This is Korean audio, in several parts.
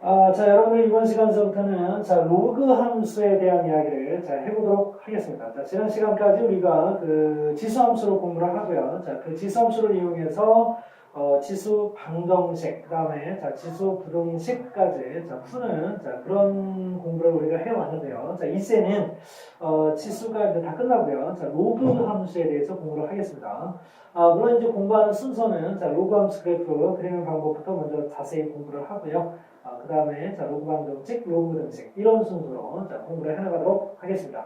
자, 여러분들 이번 시간서부터는 로그 함수에 대한 이야기를 해보도록 하겠습니다. 자, 지난 시간까지 우리가 그 지수 함수로 공부를 하고요. 자, 그 지수 함수를 이용해서 지수 방정식, 그 다음에 지수 부등식까지 푸는 그런 공부를 우리가 해왔는데요. 자, 이제는 지수가 이제 다 끝나고요. 자, 로그 함수에 대해서 공부를 하겠습니다. 물론 이제 공부하는 순서는 로그 함수 그래프 그리는 방법부터 먼저 자세히 공부를 하고요. 그 다음에 로그 방정식, 로그 등식 이런 순서로 공부를 해나가도록 하겠습니다.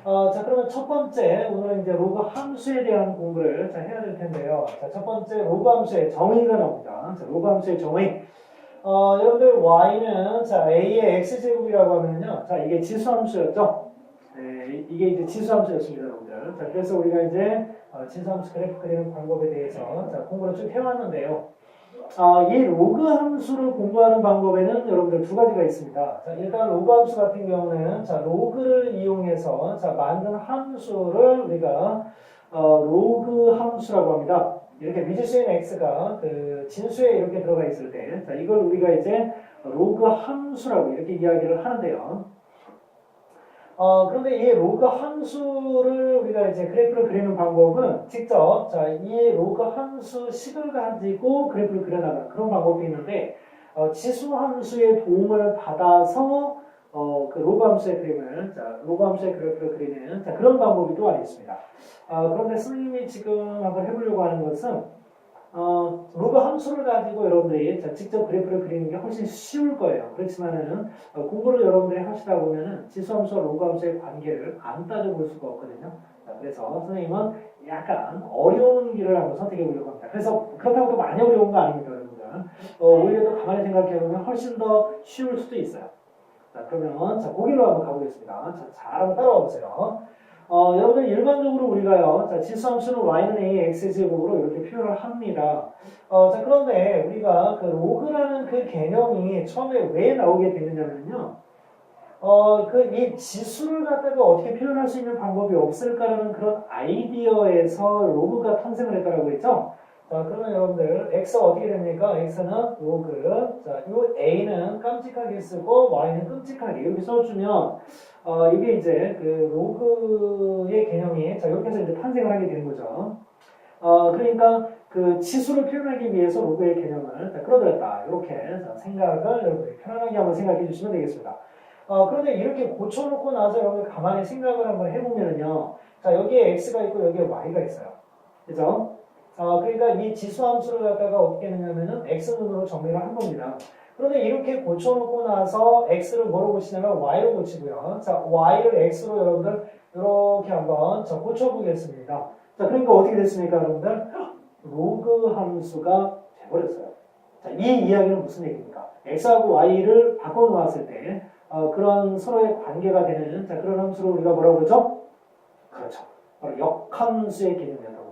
그러면 첫 번째 오늘은 이제 로그 함수에 대한 공부를 해야 될 텐데요. 첫 번째 로그 함수의 정의가 나옵니다. 로그 함수의 정의. 여러분들 y는 a의 x제곱이라고 하면요. 이게 지수함수였죠. 네, 이게 이제 지수함수였습니다, 여러분들. 그래서 우리가 이제 지수함수 그래프 그리는 방법에 대해서 공부를 쭉 해왔는데요. 이 로그 함수를 공부하는 방법에는 여러분들 두 가지가 있습니다. 일단 로그 함수 같은 경우는 로그를 이용해서 만든 함수를 우리가 로그 함수라고 합니다. 이렇게 미지수인 x가 그 진수에 이렇게 들어가 있을 때 이걸 우리가 이제 로그 함수라고 이렇게 이야기를 하는데요. 그런데 이 로그 함수를 우리가 이제 그래프를 그리는 방법은 직접 이 로그 함수 식을 가지고 그래프를 그려나가는 그런 방법이 있는데 지수 함수의 도움을 받아서 그 로그 함수의 그림을 로그 함수의 그래프를 그리는 그런 방법이 또 하나 있습니다. 그런데 선생님이 지금 한번 해보려고 하는 것은 로그 함수를 가지고 여러분들이 직접 그래프를 그리는 게 훨씬 쉬울 거예요. 그렇지만은 공부를 여러분들이 하시다 보면은 지수함수와 로그 함수의 관계를 안 따져볼 수가 없거든요. 그래서 선생님은 약간 어려운 길을 한번 선택해 보려고 합니다. 그래서 그렇다고 또 많이 어려운 거 아닙니다, 여러분들. 오히려 또 가만히 생각해 보면 훨씬 더 쉬울 수도 있어요. 그러면 거기로 한번 가보겠습니다. 잘 한번 따라와 보세요. 여러분들 일반적으로 우리가요, 지수함수는 y는 a x제곱으로 이렇게 표현을 합니다. 그런데 우리가 그 로그라는 그 개념이 처음에 왜 나오게 됐느냐면요, 이 지수를 갖다가 어떻게 표현할 수 있는 방법이 없을까라는 그런 아이디어에서 로그가 탄생을 했다라고 했죠. 그러면 여러분들 x가 어떻게 됩니까? x는 로그, 요 a는 깜찍하게 쓰고 y는 끔찍하게 이렇게 써주면 이게 이제 그 로그의 개념이 이렇게 해서 이제 탄생을 하게 되는 거죠. 그러니까 그 지수를 표현하기 위해서 로그의 개념을 끌어들였다. 이렇게 생각을 여러분들이 편안하게 한번 생각해 주시면 되겠습니다. 그런데 이렇게 고쳐놓고 나서 여러분 가만히 생각을 한번 해보면요. 여기에 x가 있고 여기에 y가 있어요. 그죠? 그러니까 이 지수함수를 갖다가 어떻게 했냐면은 x분으로 정리를 한 겁니다. 그런데 이렇게 고쳐놓고 나서 x를 뭐로 고치냐면 y로 고치고요. y를 x로 여러분들 이렇게 한번 고쳐보겠습니다. 그러니까 어떻게 됐습니까, 여러분들? 로그 함수가 돼버렸어요. 이 이야기는 무슨 얘기입니까? x하고 y를 바꿔놓았을 때 그런 서로의 관계가 되는 그런 함수를 우리가 뭐라고 그러죠? 그렇죠. 바로 역함수의 개념이었던 겁니다.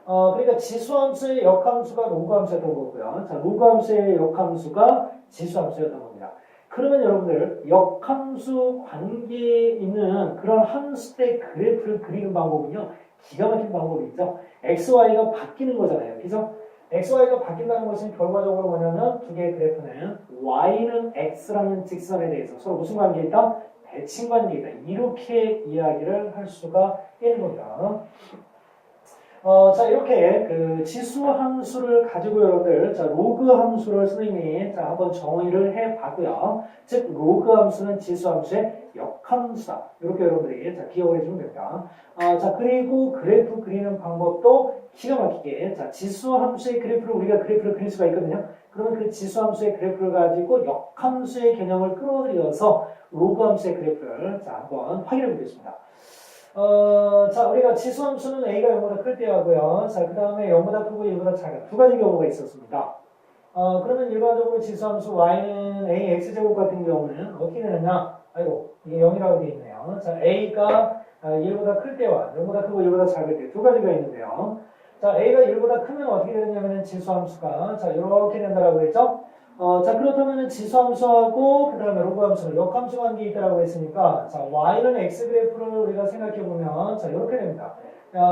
그러니까 지수함수의 역함수가 로그함수였던 거고요. 로그함수의 역함수가 지수함수였던 겁니다. 그러면 여러분들 역함수 관계에 있는 그런 함수의 그래프를 그리는 방법은요. 기가 막힌 방법이 있죠. x, y가 바뀌는 거잖아요. 그래서 x, y가 바뀐다는 것은 결과적으로 뭐냐면 두 개의 그래프는 y는 x라는 직선에 대해서 서로 무슨 관계에 있다? 대칭 관계에 있다. 이렇게 이야기를 할 수가 있는 겁니다. 이렇게 그 지수 함수를 가지고 여러분들, 로그 함수를 선생님이 한번 정의를 해 봤고요. 즉, 로그 함수는 지수 함수의 역함수다. 이렇게 여러분들이 기억을 해주면 됩니다. 그리고 그래프 그리는 방법도 기가 막히게, 지수 함수의 그래프를 우리가 그래프를 그릴 수가 있거든요. 그러면 그 지수 함수의 그래프를 가지고 역함수의 개념을 끌어들여서 로그 함수의 그래프를 한번 확인해 보겠습니다. 우리가 지수함수는 a가 0보다 클 때 하고요. 그 다음에 0보다 크고 1보다 작은 두 가지 경우가 있었습니다. 그러면 일반적으로 지수함수 y는 a x제곱 같은 경우는 어떻게 되느냐? 아이고, 이게 0이라고 되어 있네요. a가 1보다 클 때와 0보다 크고 1보다 작을 때 두 가지가 있는데요. a가 1보다 크면 어떻게 되느냐면 지수함수가 이렇게 된다라고 했죠? 그렇다면 지수함수하고 그 다음에 로그함수는 역함수 관계에 있다라고 했으니까 y는 x 그래프를 우리가 생각해보면 이렇게 됩니다.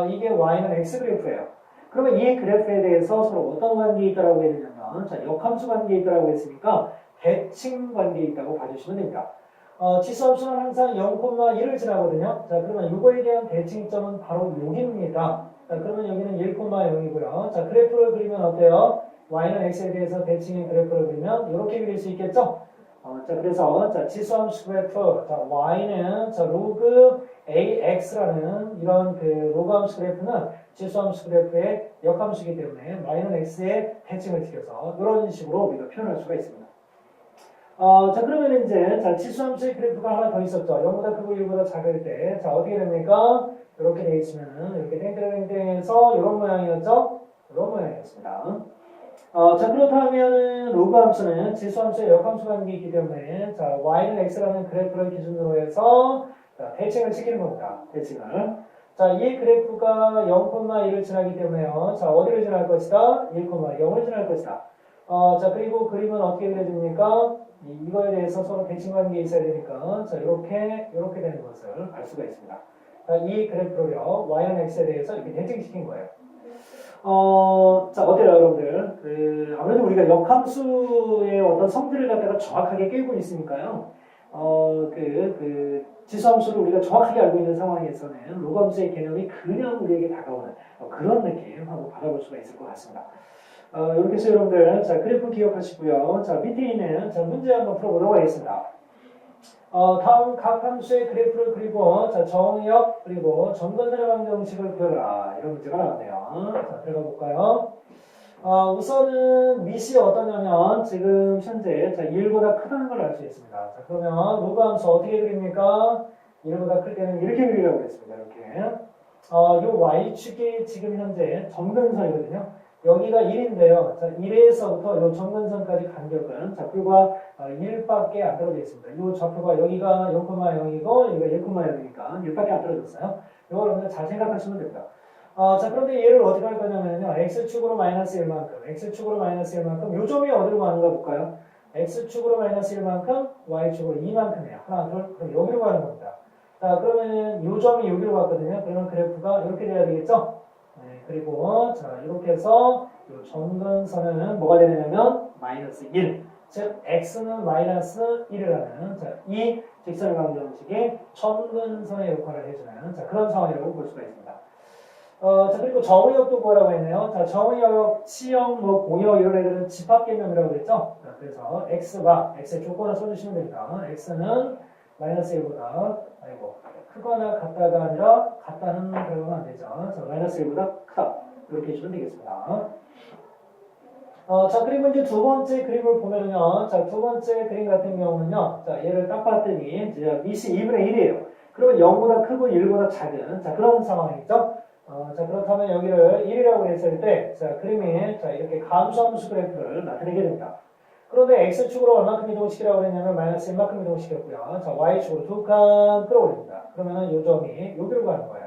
이게 y는 x 그래프예요. 그러면 이 그래프에 대해서 서로 어떤 관계에 있다라고 했느냐면 역함수 관계에 있다라고 했으니까 대칭 관계에 있다고 봐주시면 됩니다. 지수함수는 항상 0,1을 지나거든요. 자, 그러면 이거에 대한 대칭점은 바로 여기입니다. 자, 그러면 여기는 1,0이고요. 자, 그래프를 그리면 어때요? y는 x에 대해서 대칭의 그래프를 그리면 이렇게 그릴 수 있겠죠? 자, 그래서 자, 지수함수 그래프, 자, y는 자, 로그 ax라는 이런 그 로그 함수 그래프는 지수함수 그래프의 역함수이기 때문에 y는 x에 대칭을 지켜서 이런 식으로 우리가 표현할 수가 있습니다. 자, 그러면 이제, 자, 지수함수의 그래프가 하나 더 있었죠. 0보다 크고 1보다 작을 때. 자, 어떻게 됩니까? 이렇게 돼 있으면은, 이렇게 땡땡땡땡해서 이런 모양이었죠? 이런 모양이었습니다. 자, 그렇다면은, 로그 함수는 지수함수의 역함수 관계가 있기 때문에, 자, y는 x라는 그래프를 기준으로 해서, 자, 대칭을 시키는 겁니다. 대칭을. 자, 이 그래프가 0,1을 지나기 때문에요. 자, 어디를 지날 것이다? 1,0을 지날 것이다. 자, 그리고 그림은 어떻게 그려집니까? 이거에 대해서 서로 대칭 관계에 있어야 되니까, 자, 이렇게 되는 것을 알 수가 있습니다. 자, 이 그래프를요, y는 x에 대해서 이렇게 대칭시킨 거예요. 자, 어때요, 여러분들? 아무래도 우리가 역함수의 어떤 성질을 갖다가 정확하게 깨고 있으니까요. 지수함수를 우리가 정확하게 알고 있는 상황에서는 로그함수의 개념이 그냥 우리에게 다가오는 그런 느낌 한번 받아볼 수가 있을 것 같습니다. 이렇게 해서 여러분들, 자, 그래프 기억하시고요. 자, 밑에 있는, 자, 문제 한번 풀어보도록 하겠습니다. 다음 각 함수의 그래프를 그리고, 자, 정의역, 그리고 점근선의 방정식을 그려라. 이런 문제가 나왔네요. 자, 들어가 볼까요? 우선은 밑이 어떠냐면, 지금 현재, 자, 1보다 크다는 걸 알 수 있습니다. 자, 그러면 로그 함수 어떻게 그립니까? 1보다 클 때는 이렇게 그리라고 했습니다. 이렇게. 요 y축이 지금 현재 점근선이거든요. 여기가 1인데요. 자, 1에서부터 이 점근선까지 간격은 좌표가 1밖에 안 떨어져 있습니다. 이 좌표가 여기가 0,0이고 여기가 1,0이니까 1밖에 안 떨어졌어요. 이걸 여러분들 잘 생각하시면 됩니다. 자, 그런데 얘를 어떻게 할 거냐면요. x축으로 마이너스 1만큼, x축으로 마이너스 1만큼, 요 점이 어디로 가는가 볼까요? x축으로 마이너스 1만큼, y축으로 2만큼이에요. 하나, 둘, 그럼 여기로 가는 겁니다. 자, 그러면 요 점이 여기로 갔거든요. 그러면 그래프가 이렇게 돼야 되겠죠? 네, 그리고 자, 이렇게 해서 요 점근선은 뭐가 되냐면 마이너스 1. 즉 x는 마이너스 1이라는 자, 이 직선의 방정식이 점근선의 역할을 해주는 자, 그런 상황이라고 볼 수가 있습니다. 자, 그리고 정의역도 구하라고 했네요. 자, 정의역, 치역, 뭐 공역 이런 애들은 집합 개념이라고 그랬죠. 자, 그래서 x의 조건을 써주시면 됩니다. x는 마이너스 1보다 크거나 같다가 아니라 같다는 결과가 안 되죠. 자, 마이너스 1보다 크다. 이렇게 해주면 되겠습니다. 자, 그리고 이제 두 번째 그림을 보면은요. 자, 두 번째 그림 같은 경우는요. 자, 얘를 딱 봤더니 이제 밑이 2분의 1이에요. 그러면 0보다 크고 1보다 작은 자, 그런 상황이죠. 자, 그렇다면 여기를 1이라고 했을 때, 자, 그림이 자, 이렇게 감소함수 그래프를 나타내게 됩니다. 그런데 x축으로 얼마큼 이동시키라고 했냐면 마이너스 1만큼 이동시켰고요. 자, y축으로 두 칸 끌어올립니다. 그러면은 요 점이 여기로 가는 거예요.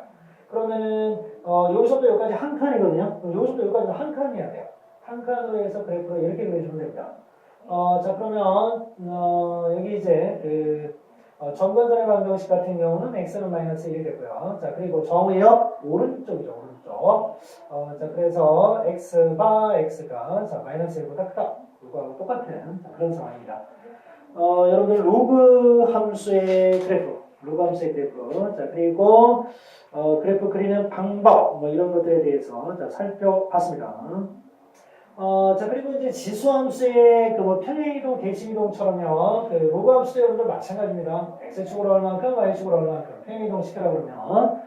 그러면은 여기서부터 여기까지 한 칸이거든요. 그럼 여기서부터 여기까지는 한 칸이어야 돼요. 한 칸으로 해서 그래프를 이렇게 그려주면 됩니다. 자, 그러면 여기 이제 점근선의 방정식 같은 경우는 x는 마이너스 1이 되고요. 자, 그리고 정의역 오른쪽이죠. 오른쪽. 자, 그래서 x가 자, 마이너스 1보다 크다. 이거하고 똑같은 그런 상황입니다. 여러분들 로그 함수의 그래프, 자, 그리고 그래프 그리는 방법 뭐 이런 것들에 대해서 자, 살펴봤습니다. 자, 그리고 이제 지수함수의 그 뭐 편의이동, 대칭이동처럼요. 그 로그 함수도 여러분들 마찬가지입니다. x축으로 얼만큼, y축으로 얼만큼 편의이동 시키라고 그러면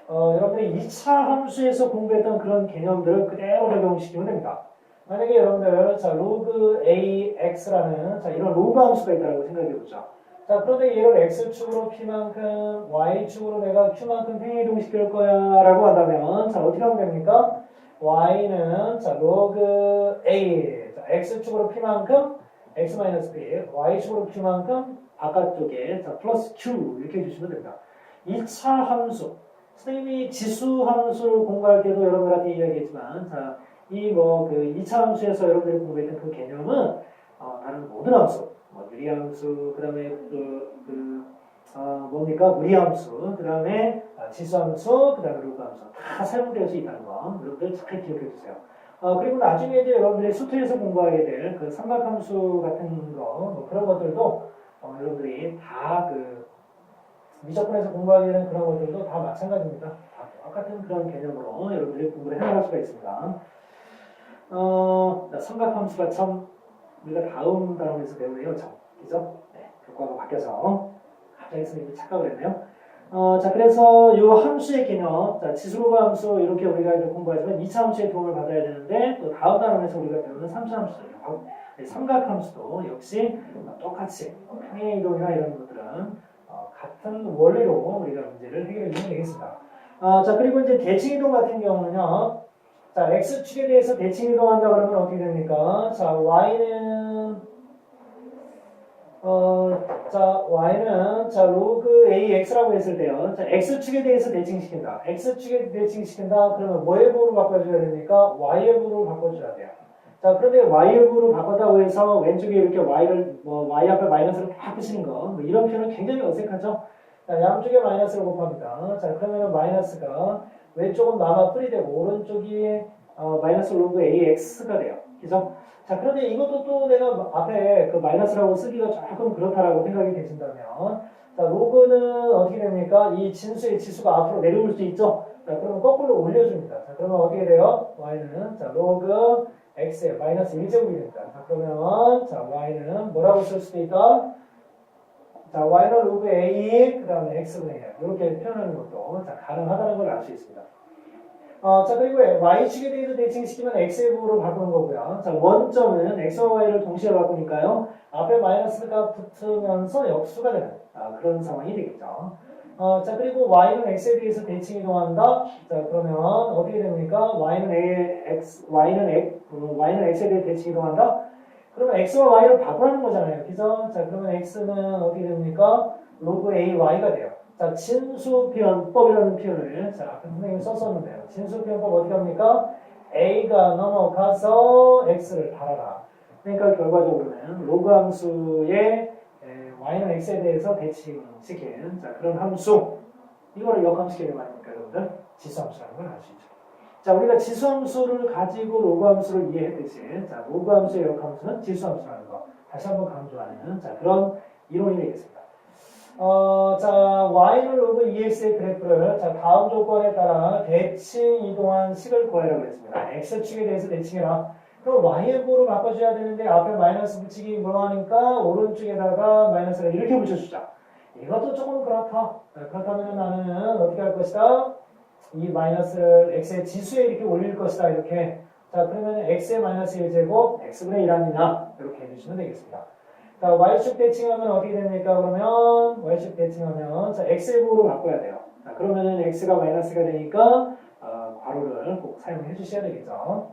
여러분들이 2차 함수에서 공부했던 그런 개념들을 그대로 적용시키면 됩니다. 만약에 여러분들 자, 로그 ax라는 자, 이런 로그 함수가 있다고 생각해 보죠. 자, 그런데 얘를 x축으로 p만큼, y축으로 내가 q만큼 편의이동 시킬 거야 라고 한다면 자, 어떻게 하면 됩니까? y는 자, 로그 a 자, x축으로 p만큼 x-p, y축으로 q만큼 바깥쪽에 자, 플러스 q 이렇게 해주시면 됩니다. 2차 함수, 선생님이 지수 함수를 공부할 때도 여러분들한테 이야기했지만 자, 이 뭐 그 2차 함수에서 여러분들이 공부했던 그 개념은 다른 모든 함수, 뭐 유리함수, 그 다음에 뭡니까? 무리함수, 그 다음에 지수함수, 그 다음에 로그함수 다 사용되어 있다는 거 여러분들 잘 기억해 주세요. 그리고 나중에 이제 여러분들이 수트에서 공부하게 될 그 삼각함수 같은 거, 뭐 그런 것들도 여러분들이 다 그 미적분에서 공부하게 되는 그런 것들도 다 마찬가지입니다. 다 똑같은 그런 개념으로 여러분들이 공부를 해나갈 수가 있습니다. 삼각함수가 참 우리가 다음 단원에서 배우네요. 그죠? 네, 교과가 바뀌어서 갑자기 선생님이 착각을 했네요. 자, 그래서 이 함수의 개념, 자, 지수로가 함수 이렇게 우리가 이제 공부하지만 2차 함수의 도움을 받아야 되는데 또 다음 단원에서 우리가 배우는 3차 함수, 삼각함수도 역시 똑같이 평행 이동이나 이런 것들은 같은 원리로 우리가 문제를 해결해 주면 되겠습니다. 자, 그리고 이제 대칭 이동 같은 경우는요. 자, x축에 대해서 대칭 이동한다 그러면 어떻게 됩니까? 자, y는 자, 로그 ax라고 했을 때요. 자, x축에 대해서 대칭시킨다. x축에 대칭시킨다. 그러면 뭐의 부호로 바꿔줘야 됩니까? y의 부호로 바꿔줘야 돼요. 자, 그런데 y의 부호로 바꿨다고 해서 왼쪽에 이렇게 y를 y 앞에 마이너스를 딱 붙이는 거, 뭐 이런 표현은 굉장히 어색하죠. 자, 양쪽에 마이너스를 곱합니다. 자, 그러면 마이너스가 왼쪽은 남아 풀이 되고 오른쪽이 마이너스 로그 ax가 돼요. 그죠? 자, 그런데 이것도 또 내가 앞에 그 마이너스라고 쓰기가 조금 그렇다라고 생각이 되신다면, 자, 로그는 어떻게 됩니까? 이 진수의 지수가 앞으로 내려올 수 있죠? 자, 그러면 거꾸로 올려줍니다. 자, 그러면 어떻게 돼요? y는, 자, 로그 x에 마이너스 1제곱이 됩니다. 자, 그러면, 자, y는 뭐라고 쓸 수도 있다? 자, y는 로그 a, 그 다음에 x분의 1. 이렇게 표현하는 것도, 자, 가능하다는 걸 알 수 있습니다. 자, 그리고 y축에 대해서 대칭시키면 x의 부호로 바꾸는 거고요. 자, 원점은 x와 y를 동시에 바꾸니까요. 앞에 마이너스가 붙으면서 역수가 되는 그런 상황이 되겠죠. 자, 그리고 y는 x에 대해서 대칭 이동한다. 자, 그러면 어떻게 됩니까? y는 x에 대해 대칭 이동한다. 그러면 x와 y를 바꾸라는 거잖아요. 그죠? 자, 그러면 x는 어떻게 됩니까? 로그 ay가 돼요. 자, 진수표현법이라는 표현을 자, 앞에 선생님이 썼었는데요. 진수표현법 어떻게 합니까? a가 넘어가서 x를 달아라. 그러니까 결과적으로는 로그 함수의 y는 x에 대해서 대칭시킨 자, 그런 함수. 이거를 역함수개념 아닙니까, 여러분들? 지수함수라는 걸 알 수 있죠. 자, 우리가 지수함수를 가지고 로그 함수를 이해했듯이 자, 로그 함수의 역함수는 지수함수라는 거. 다시 한번 강조하는 자, 그런 이론이 되겠습니다. 자, y는 로그 ex의 그래프를 자, 다음 조건에 따라 대칭 이동한 식을 구하라고 했습니다. x축에 대해서 대칭해라. 그럼 y의 부호로 바꿔줘야 되는데 앞에 마이너스 붙이기 뭐 하니까 오른쪽에다가 마이너스를 이렇게 붙여주자. 이것도 조금 그렇다. 그렇다면 나는 어떻게 할 것이다? 이 마이너스를 x의 지수에 이렇게 올릴 것이다. 이렇게. 자, 그러면 x의 마이너스 1제곱 x분의 1 아니냐? 이렇게 해주시면 되겠습니다. 자, y축 대칭하면 어떻게 됩니까? 그러면 y축 대칭하면 자, x의 부호로 바꿔야 돼요. 자, 그러면은 x가 마이너스가 되니까 괄호를 꼭 사용해 주셔야 되겠죠.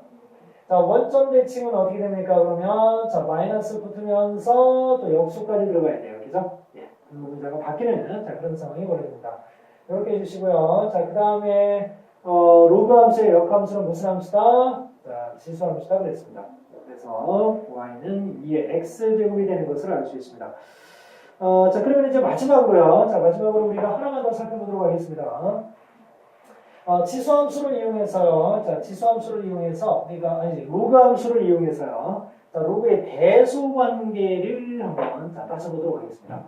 자, 원점 대칭은 어떻게 됩니까? 그러면 자, 마이너스 붙으면서 또 역수까지 들어가야 돼요. 그죠? 예. 문자가 바뀌는 자, 그런 상황이 벌어집니다. 이렇게 해주시고요. 자, 그 다음에 로그 함수의 역함수는 무슨 함수다? 자, 지수함수다 그랬습니다. 그래서 y는 2의 x제곱이 되는 것을 알 수 있습니다. 자, 그러면 이제 마지막으로요. 자, 마지막으로 우리가 하나만 더 살펴보도록 하겠습니다. 지수함수를 이용해서요. 자, 지수함수를 이용해서 로그 함수를 이용해서요. 자, 로그의 배수 관계를 한번 자, 따져보도록 하겠습니다.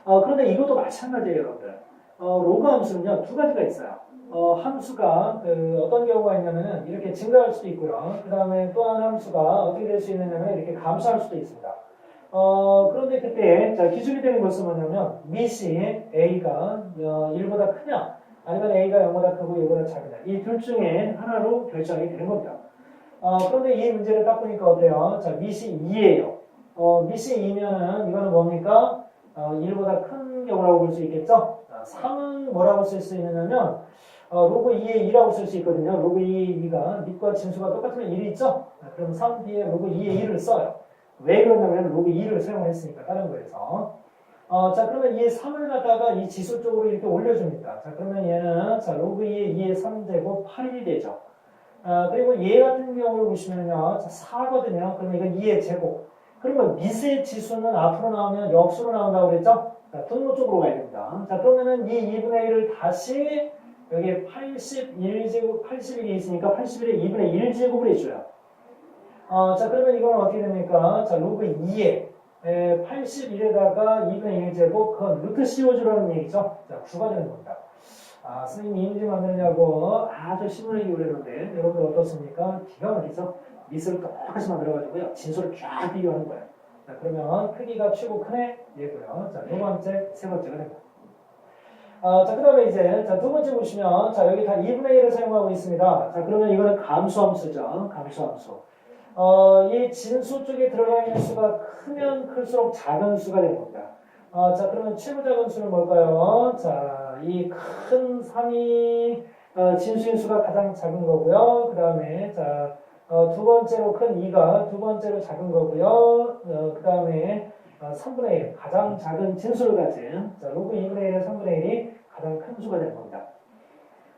그런데 이것도 마찬가지예요, 여러분들. 로그 함수는요, 두 가지가 있어요. 함수가 어떤 경우가 있냐면은 이렇게 증가할 수도 있고요. 그 다음에 또 한 함수가 어떻게 될 수 있느냐면 이렇게 감소할 수도 있습니다. 그런데 그때 자, 기준이 되는 것은 뭐냐면 미시 a가 1보다 크냐 아니면 a가 0보다 크고 1보다 작으냐 이 둘 중에 하나로 결정이 되는 겁니다. 그런데 이 문제를 딱 보니까 어때요? 자, 미시 2예요. 미시 2면은 이거는 뭡니까? 1보다 큰 경우라고 볼 수 있겠죠? 3은 뭐라고 쓸 수 있느냐면 로그 2에 2라고 쓸 수 있거든요. 로그 2의 2가 밑과 진수가 똑같으면 1이 있죠? 그럼 3 뒤에 로그 2의 1을 써요. 왜 그러냐면 로그 2를 사용했으니까 다른 거에서. 자, 그러면 이 3을 갖다가 이 지수 쪽으로 이렇게 올려줍니다. 자, 그러면 얘는 자, 로그 2의 2의 3제곱 8이 되죠. 그리고 얘 같은 경우를 보시면요. 자, 4거든요. 그러면 이건 2의 제곱. 그러면 미세 지수는 앞으로 나오면 역수로 나온다고 그랬죠? 자, 분모 쪽으로 가야 됩니다. 자, 그러면은 이 2분의 1을 다시 여기에 81제곱, 81이 있으니까 81의 2분의 1제곱을 해줘요. 자, 그러면 이건 어떻게 됩니까? 자, 로그 2에 81에다가 2분의 1제곱, 그건 루트 씌워주라는 얘기죠. 자, 9가 되는 겁니다. 선생님이 이미지 만드냐고 아주 시뮬레이기 어려운데, 여러분들 어떻습니까? 기가 막히죠? 미스를 똑같이 만들어가지고요. 진수를 쫙 비교하는 거예요. 자, 그러면 크기가 최고 크네? 얘고요. 자, 두 번째, 세 번째가 됩니다. 자, 그 다음에 이제, 자, 두 번째 보시면, 자, 여기 다 2분의 1을 사용하고 있습니다. 자, 그러면 이거는 감수함수죠. 감수함수. 이 진수 쪽에 들어가 있는 수가 크면 클수록 작은 수가 되는 겁니다. 자, 그러면 최고 작은 수는 뭘까요? 자, 이 큰 3이 진수인 수가 가장 작은 거고요. 그 다음에, 자, 두 번째로 큰 2가 두 번째로 작은 거고요. 그 다음에 3분의 1, 가장 작은 진수를 가진, 자, 로그 2분의 1의 3분의 1이 가장 큰 수가 되는 겁니다.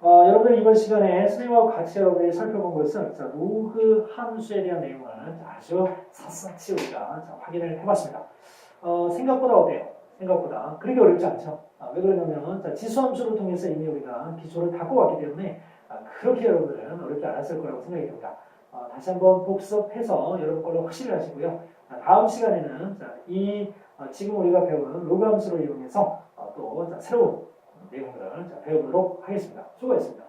여러분들 이번 시간에 선생님하고 같이 여러분들이 살펴본 것은, 자, 로그 함수에 대한 내용을 아주 샅샅이 우리가 확인을 해봤습니다. 생각보다 어때요? 생각보다 그렇게 어렵지 않죠? 왜 그러냐면, 자, 지수함수를 통해서 이미 우리가 기초를 닦고 왔기 때문에 그렇게 여러분들은 어렵지 않았을 거라고 생각이 듭니다. 다시 한번 복습해서 여러분 걸로 확실히 하시고요. 다음 시간에는 지금 우리가 배운 로그 함수를 이용해서 또 새로운 내용들을 배워보도록 하겠습니다. 수고했습니다.